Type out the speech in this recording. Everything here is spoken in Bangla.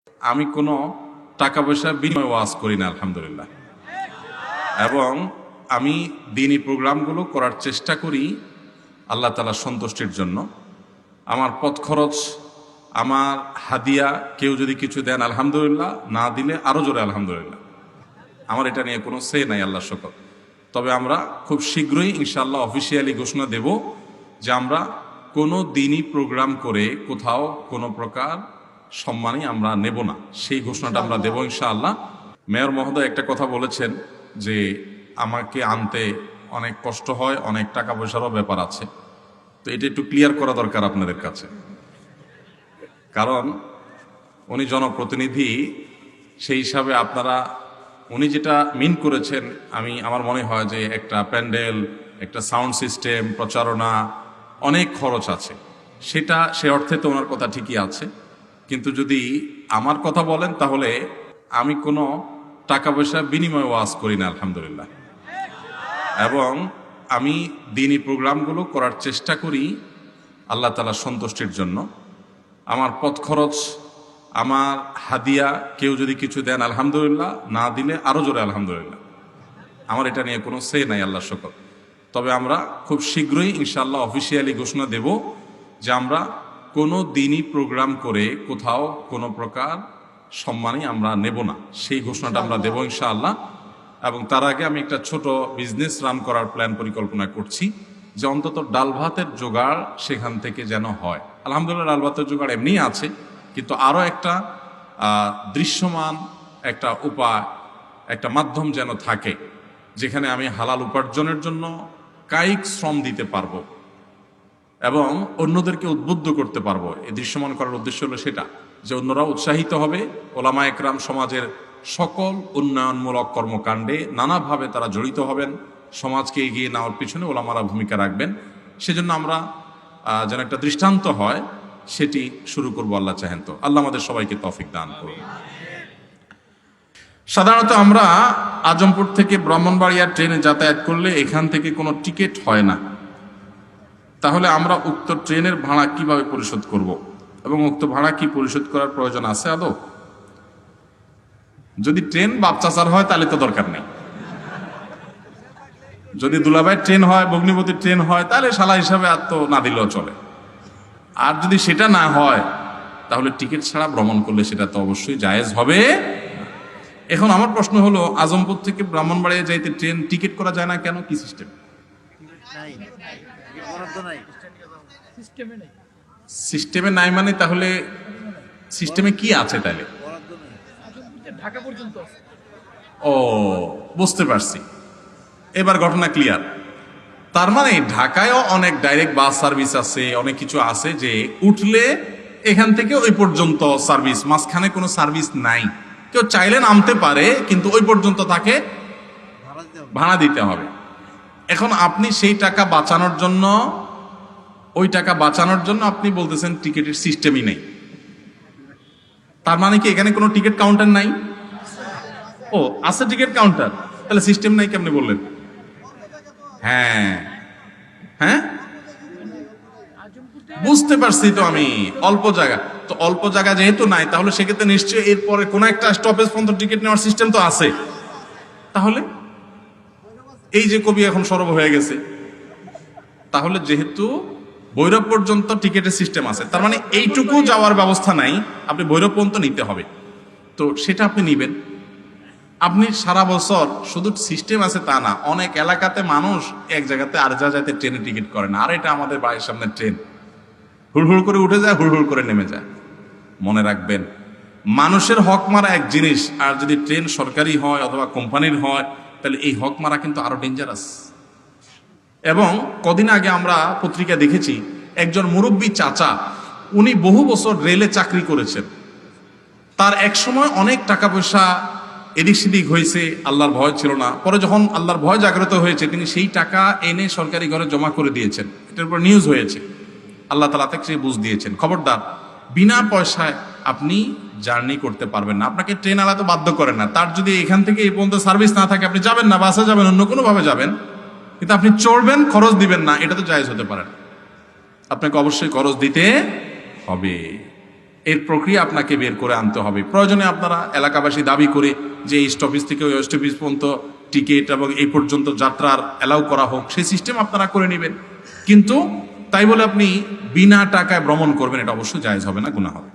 আমি কোনো টাকা পয়সা বিনিময়ে ওয়াজ করি না আলহামদুলিল্লাহ, এবং আমি দিনী প্রোগ্রামগুলো করার চেষ্টা করি আল্লাহ তাআলার সন্তুষ্টির জন্য। আমার পথ খরচ, আমার হাদিয়া, কেউ যদি কিছু দেন আলহামদুলিল্লাহ, না দিলে আরো জোরে আলহামদুলিল্লাহ। আমার এটা নিয়ে কোনো সে নাই, আল্লাহর শকর। তবে আমরা খুব শীঘ্রই ইনশাআল্লাহ অফিসিয়ালি ঘোষণা দেব যে আমরা কোনো দিনই প্রোগ্রাম করে কোথাও কোনো প্রকার সম্মানই আমরা নেব না, সেই ঘোষণাটা আমরা দেব ইনশাআল্লাহ। মেয়র মহোদয় একটা কথা বলেছেন যে আমাকে আনতে অনেক কষ্ট হয়, অনেক টাকা পয়সারও ব্যাপার আছে। তো এটা একটু ক্লিয়ার করা দরকার আপনাদের কাছে, কারণ উনি জনপ্রতিনিধি, সেই হিসাবে আপনারা উনি যেটা মিন করেছেন, আমার মনে হয় যে একটা প্যান্ডেল, একটা সাউন্ড সিস্টেম, প্রচারণা, অনেক খরচ আছে। সে অর্থে তো ওনার কথা ঠিকই আছে, কিন্তু যদি আমার কথা বলেন তাহলে আমি কোনো টাকা পয়সা বিনিময়ে ওয়াজ করি না আলহামদুলিল্লাহ, এবং আমি দিনী প্রোগ্রামগুলো করার চেষ্টা করি আল্লাহ তাআলার সন্তুষ্টির জন্য। আমার পথ খরচ, আমার হাদিয়া, কেউ যদি কিছু দেন আলহামদুলিল্লাহ, না দিলে আরো জোরে আলহামদুলিল্লাহ। আমার এটা নিয়ে কোনো সে নাই, আল্লাহর শকর। তবে আমরা খুব শীঘ্রই ইনশাআল্লাহ অফিসিয়ালি ঘোষণা দেব যে আমরা কোনো দিনই প্রোগ্রাম করে কোথাও কোনো প্রকার সম্মানই আমরা নেব না, সেই ঘোষণাটা আমরা দেব ইনশাআল্লাহ। এবং তার আগে আমি একটা ছোট বিজনেস রান করার প্ল্যান পরিকল্পনা করছি, যে অন্তত ডাল ভাতের জোগাড় সেখান থেকে যেন হয়। আলহামদুলিল্লাহ ডাল ভাতের জোগাড় এমনিই আছে, কিন্তু আরও একটা দৃশ্যমান একটা উপায়, একটা মাধ্যম যেন থাকে, যেখানে আমি হালাল উপার্জনের জন্য কায়িক শ্রম দিতে পারবো এবং অন্যদেরকে উদ্বুদ্ধ করতে পারবো। এই দৃশ্যমান করার উদ্দেশ্য হলো সেটা, যে অন্যরা উৎসাহিত হবে। ওলামা একরাম সমাজের সকল উন্নয়নমূলক কর্মকাণ্ডে নানাভাবে তারা জড়িত হবেন, সমাজকে এগিয়ে নেওয়ার পিছনে ওলামারা ভূমিকা রাখবেন। সেজন্য আমরা যেন একটা দৃষ্টান্ত হয়, সেটি শুরু করবো আল্লাহ চাহেন তো। আল্লাহ আমাদের সবাইকে তৌফিক দান করুন। সাধারণত আমরা আজমপুর থেকে ব্রাহ্মণবাড়িয়া ট্রেনে যাতায়াত করলে এখান থেকে কোনো টিকিট হয় না। তাহলে আমরা উক্ত ট্রেনের ভাড়া কিভাবে পরিশোধ করব, এবং উক্ত ভাড়া কি পরিশোধ করার প্রয়োজন আছে আদৌ? যদি ট্রেন বাপচাচার হয় তাহলে তো দরকার নেই। যদি দুলাভাই ট্রেন হয়, ভগ্নিপতির ট্রেন হয়, তাহলে শালা হিসাবে আর তো না দিলেও চলে। আর যদি সেটা না হয়, তাহলে টিকিট ছাড়া ভ্রমণ করলে সেটা তো অবশ্যই জায়েজ হবে। এখন আমার প্রশ্ন হলো, আজমপুর থেকে ব্রাহ্মণবাড়িয়া যাইতে ট্রেন টিকিট করা যায় না কেন? কি সিস্টেম? সিস্টেমে নাই মানে তাহলে সিস্টেমে কি আছে তাহলে? ও, বুঝতে পারছি, এবার ঘটনা ক্লিয়ার। তার মানে ঢাকায়ও অনেক ডাইরেক্ট বাস সার্ভিস আছে, অনেক কিছু আছে, যে উঠলে এখান থেকে ওই পর্যন্ত সার্ভিস, মাঝখানে কোনো সার্ভিস নাই। কেউ চাইলে নামতে পারে, কিন্তু ওই পর্যন্ত তাকে ভাড়া দিতে হবে। এখন আপনি সেই টাকা বাঁচানোর জন্য, আপনি বলতেছেন টিকিটের সিস্টেমই নেই। তার মানে কি এখানে কোনো টিকিট কাউন্টার নাই? ও, আছে টিকিট কাউন্টার, তাহলে সিস্টেম নাই কেমনে বললেন? হ্যাঁ হ্যাঁ, বুঝতে পারছি তো আমি। অল্প জায়গা যেহেতু নাই, তাহলে সেক্ষেত্রে নিশ্চয়ই এরপরে কোন একটা স্টপেজ পর্যন্ত টিকিট নেওয়ার সিস্টেম তো আছে। তাহলে এই যে কবি এখন সরব হয়ে গেছে, তাহলে যেহেতু ভৈরব পর্যন্ত টিকিটের সিস্টেম আছে, তার মানে এইটুকু যাওয়ার ব্যবস্থা নাই, আপনি ভৈরব পর্যন্ত নিতে হবে। তো সেটা আপনি নিবেন। আপনি সারা বছর শুধু সিস্টেম আছে তা না, অনেক এলাকাতে মানুষ এক জায়গাতে আর জায়গাতে ট্রেনে টিকিট করে না। আর এটা আমাদের বাড়ির সামনে ট্রেন, হুড়হুড় করে উঠে যায়, হুড়হুড় করে নেমে যায়। মনে রাখবেন, মানুষের হক মারা এক জিনিস, আর যদি ট্রেন সরকারি হয় অথবা কোম্পানির হয়, তাহলে এই হক মারা কিন্তু আরো ডেঞ্জারাস। এবং কদিন আগে আমরা পত্রিকা দেখেছি, একজন মুরব্বী চাচা, উনি বহু বছর রেলে চাকরি করেছেন। তার এক সময় অনেক টাকা পয়সা এদিক সেদিক হয়েছে, আল্লাহর ভয় ছিল না। পরে যখন আল্লাহর ভয় জাগ্রত হয়েছে, তিনি সেই টাকা এনে সরকারি ঘরে জমা করে দিয়েছেন। এটার উপর নিউজ হয়েছে, আল্লাহ তাআলা তাকে সেই বুঝ দিয়েছেন। খবরদার, বিনা পয়সায় আপনি জার্নি করতে পারবেন না। আপনাকে ট্রেন আলাদা বাধ্য করেন না। তার যদি এখান থেকে এই পর্যন্ত সার্ভিস না থাকে, আপনি যাবেন না, বাসে যাবেন, অন্য কোনো ভাবে যাবেন, কিন্তু আপনি চড়বেন, খরচ দিবেন না, এটা তো জায়েজ হতে পারে না। আপনাকে অবশ্যই খরচ দিতে হবে। এর প্রক্রিয়া আপনাকে বের করে আনতে হবে। প্রয়োজনে আপনারা এলাকাবাসী দাবি করে যে এই স্টপেজ থেকে ওই স্টপেজ পর্যন্ত টিকিট এবং এই পর্যন্ত যাত্রার অ্যালাউ করা হোক, সেই সিস্টেম আপনারা করে নেবেন। কিন্তু তাই বলে আপনি বিনা টাকায় ভ্রমণ করবেন, এটা অবশ্যই জায়েজ হবে না, গুনাহ হবে।